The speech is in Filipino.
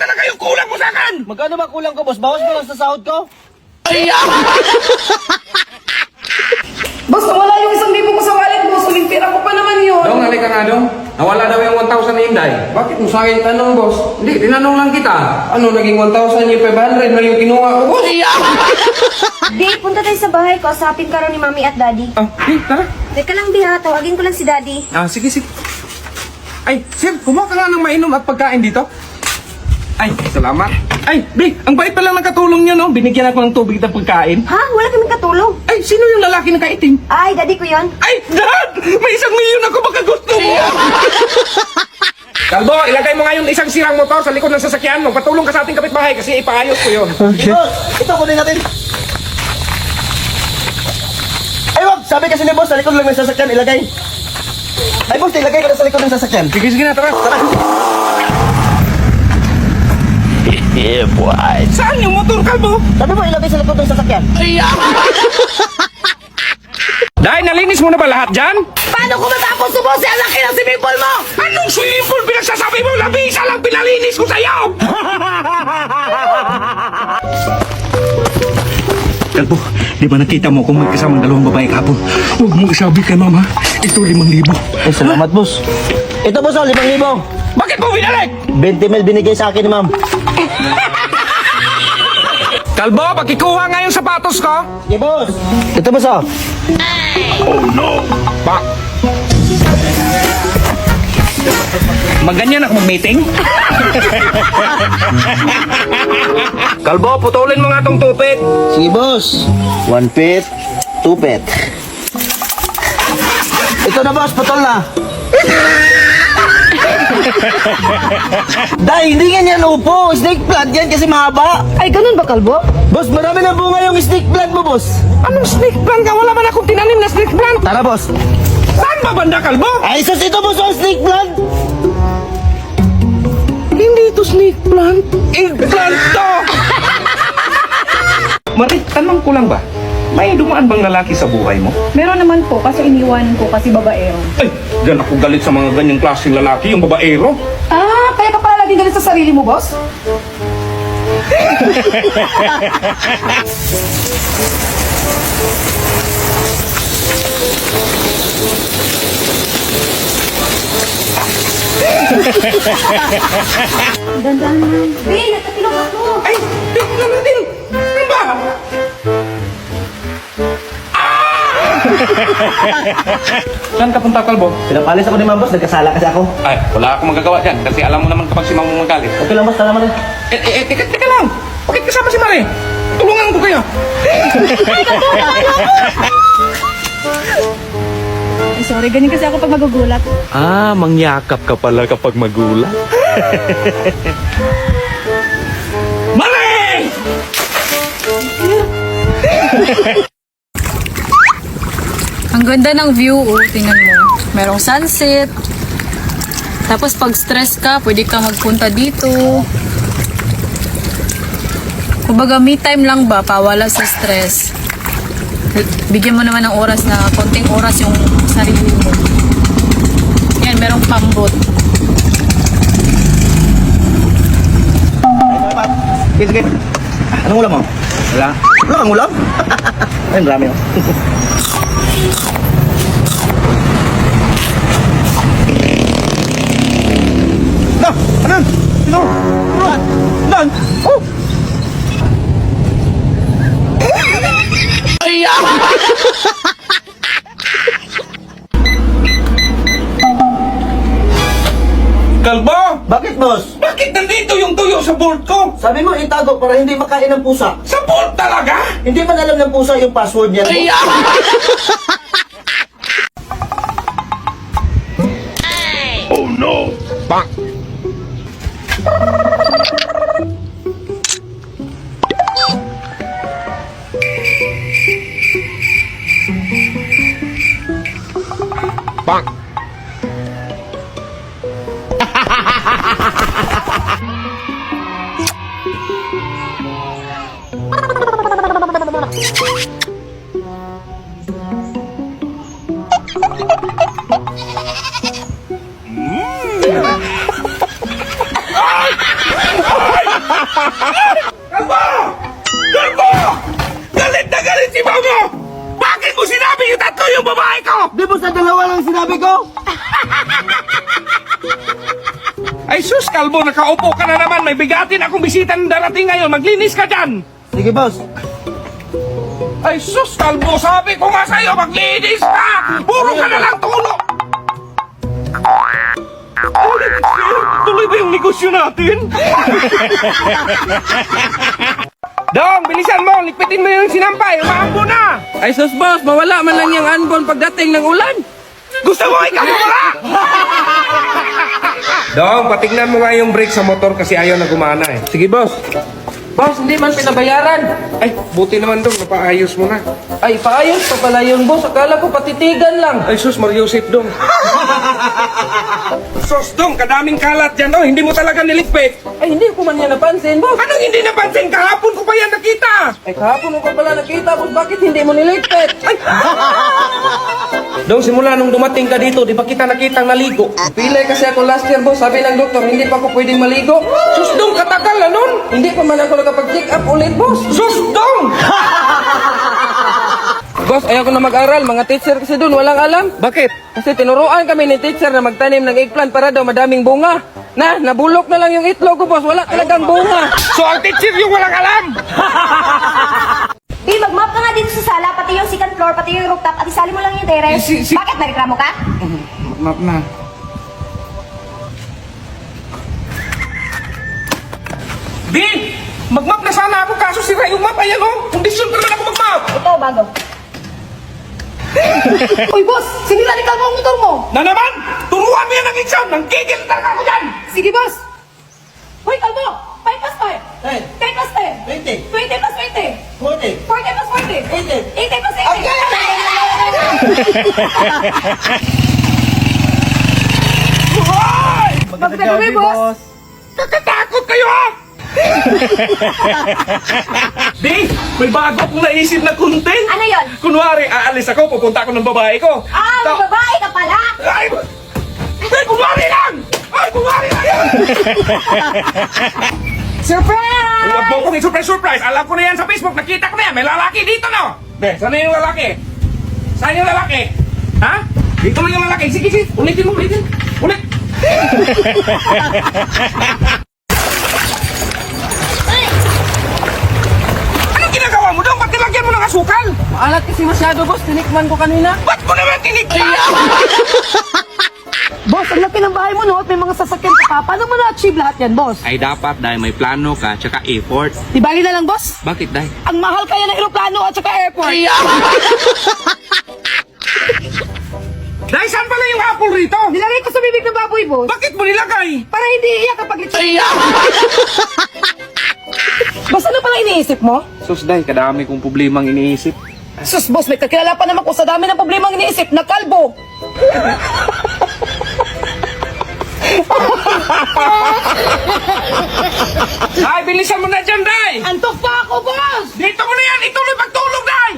talaga yung kulang mo sa akin? Magkano ba kulang ko, boss? Bawas mo lang sa sahod ko. Boss, nawala yung 1,000 ko sa wallet, boss. Uling pera ko pa naman yun. Dong, halika nga dong. Nawala daw yung 1,000 ni Inday. Bakit mo sa akin tanong, boss? Hindi, tinanong lang kita. Ano, naging 1,000 yung 500 na yung kinuha ko, boss? Di, punta tayo sa bahay ko. Asapin ka raw ni Mami at Daddy. Ah, tara. Teka lang, Di ha. Tawagin ko lang si Daddy. Ah, sige, sige. Ay, Sir, kumuha ka nga ng mainom at pagkain dito. Ay, salamat. Ay, Big, ang bait pa lang ng katulong nyo, no? Binigyan ako ng tubig at pagkain. Ha? Wala kaming katulong. Ay, sino yung lalaki na kaitim? Ay, Daddy ko yon. Ay, Dad! May 1,000,000 ako, baka gusto mo! Kalbo, ilagay mo nga yung isang sirang motor sa likod ng sasakyan. Magpatulong ka sa ating kapitbahay kasi ipaayos ko yun. Okay. Boss, ito kunin natin. Ay, wag! Sabi kasi ni boss, sa likod lang ng sasakyan, ilagay. Ay, boss, ilagay ko na sa likod ng sasakyan. Sige, sige na, tara. Tara. Yeah, boy. Saan yung motor, Kalbo? Sabi mo, ilagay sa likod ng sasakyan. Dahil nalinis mo na ba lahat dyan? Paano ko matapos subusin ang laki ng swimming pool mo? Anong swimming pool pinagsasabi mo? Labisa lang pinalinis ko sa'yo! Kalbo, di ba nakita mo kung may kasamang dalawang babae kahapon? Huwag mong isabi kay mama. Ito 5,000. Ay, salamat, boss. Ito, boss, 5,000. Bakit mo binalik? 20 mil binigay sa akin ni ma'am. Kalbo, pagkikuha nga yung sapatos ko. Okay, boss. Ito, boss, oh. Pak. Maganyan ako mag-meeting? Kalbo, putulin mo nga tong tupit. Sige, boss. 1 pit, 2 pit. Ito na, boss. Putol na. Dahil hindi nga yan upo. Snake plant yan kasi mahaba. Ay, ganun ba, Kalbo? Boss, marami na bunga yung snake plant mo, boss. Anong snake plant ka? Wala man akong tinanim na snake plant. Tara, boss. Saan ba banda, Kalbo? Ay, sus, ito, boss, ang snake plant. Hindi ito snake plant. Eggplant to! Marit, tanong ko lang ba? May dumaan bang lalaki sa buhay mo? Meron naman po, kaso iniwanan ko kasi babaero. Ay, gan ako galit sa mga ganyang klaseng lalaki, yung babaero. Ah, kaya ka pala laging galit sa sarili mo, boss? Dandan lang. Di, natatilog ako. Ay, tignan natin! Ano ba? Saan ka punta, Kalbo? Pinapalis ako ni ma'am, boss. Nagkasala kasi ako. Ay, wala akong magagawa dyan kasi alam mo naman kapag si Mamo magalit. Okay lang, boss. Tara mo na. Teka lang! Bakit kasama si Mare? Tulungan ko kayo! Ay, sorry, ganyan kasi ako pag magugulat. Ah, mangyakap ka pala kapag magulat. Mare! Ang ganda ng view, oh, tingnan mo. Merong sunset. Tapos pag stress ka, pwede ka magpunta dito. Kumbaga, me time lang ba, pawala sa stress. Bigyan mo naman ng oras na, konting oras yung sarili mo. Yan, merong pambot. Sige, sige. Anong ulam mo? Wala. Wala kang ulam? Ay, marami, oh. No! Anan? No! Anan? Oh! Kalbo! Bakit, boss? Bakit nandito yung tuyo sa board ko? Sabi mo itago para hindi makain ng pusa. Sa board talaga? Hindi man alam ng pusa yung password niya. Oh no! Bang! Bang! sa dalawa lang sinabi ko. Ay sus, kalbo, nakaupo ka na naman. May bigatin akong bisita na darating ngayon. Maglinis ka dyan. Sige, boss. Ay sus, kalbo, sabi ko nga sa'yo, maglinis ka. Puro ka na lang tulog. Tuloy ba yung negosyo natin? Dong, bilisan mo. Likpitin mo yung sinampay. Umaambo na. Ay sus boss, mawala man lang yung anbon pagdating ng ulan. Gusto mo ikaw wala? Dong, patignan mo nga yung brake sa motor kasi ayaw na gumana eh. Sige boss. Boss, hindi man pinabayaran. Ay, buti naman dong, napaayos mo na. Ay, paayos pa pala yun boss. Akala ko patitigan lang. Ay sus, Mariusip dong. Sus dong, kadaming kalat dyan oh, hindi mo talaga niligpit. Ay, hindi ko man yan napansin boss. Anong hindi napansin? Kahapon ko pa yan nakita. Ay, kahapon mo pa pala nakita boss. Bakit hindi mo niligpit? Ay! Dong, simula nung dumating ka dito, di ba kita nakitang naligo? Pilay kasi ako last year boss. Sabi ng doktor, hindi pa ako pwedeng maligo. Sus dong, katagal na nun. Hindi pa man ako nakapag-check up ulit boss. Sus dong! Boss, ayaw ko na mag-aral. Mga teacher kasi doon, walang alam. Bakit? Kasi tinuruan kami ni teacher na magtanim ng eggplant para daw madaming bunga. Nabulok na lang yung itlog ko, boss. Wala talagang bunga. So ang teacher yung walang alam? Di, mag-mop ka nga dito sa sala, pati yung second floor, pati yung rooftop, at isali mo lang yung terrace. Bakit? May reklamo ka? Map na. Di! Mag-map na sana ako kaso sira yung map. Ayan oh, kondisyon pa naman ako mag-map. Ito, bago. Uy, boss! Sinira ni Kalbo ang motor mo! Na naman! Turuan mo yan ng exam! Nangkikil talaga ako dyan! Sige, boss! Uy, Kalbo! 5 plus 5! 10 plus 10! 20. 20 plus 20! 40. 40 plus 40! 80. 80 plus 80! Hoy! Magandang gabi, boss! Nakatakot kayo ha! Di, may bago akong naisip na content. Ano yun? Kunwari, aalis ako, pupunta ako ng babae ko. Ah, may babae ka pala! Ay, kunwari lang! Ay, kunwari lang yan! Surprise! Huwag mo kong i-surprise. Alam ko na yan sa Facebook. Nakita ko na yan. May lalaki dito, no? Be, saan na yung lalaki? Saan yung lalaki? Ha? Dito lang yung lalaki. Sige, sige. Ulitin mo, ulitin. Ulit. Anong ginagawa mo doon? Ba't nilagyan mo ng asukal? Maalat kasi masyado, boss. Tinikman ko kanina. Ba't ko naman tinikman? Boss, ang laki ng bahay mo, no? At may mga sasakyan ka pa. Paano mo na-achieve lahat yan, boss? Ay, dapat dahil may plano ka, tsaka effort. Di bali na lang, boss? Bakit dahil? Ang mahal kaya ng aeroplano at saka airport. Dahil saan pala yung apple rito? Nilagay ko sa bibig ng baboy, boss. Bakit mo nilagay? Para hindi iiyak kapag lechon. Boss, ano pala iniisip mo? Sus, dahil kadami kong problemang iniisip. Sus, boss, may kakilala pa naman ko sa dami ng problemang iniisip na kalbo. Ay, bilisan mo na dyan, Day! Antok pa ako, boss! Dito mo na yan! Ituloy pagtulog, Day!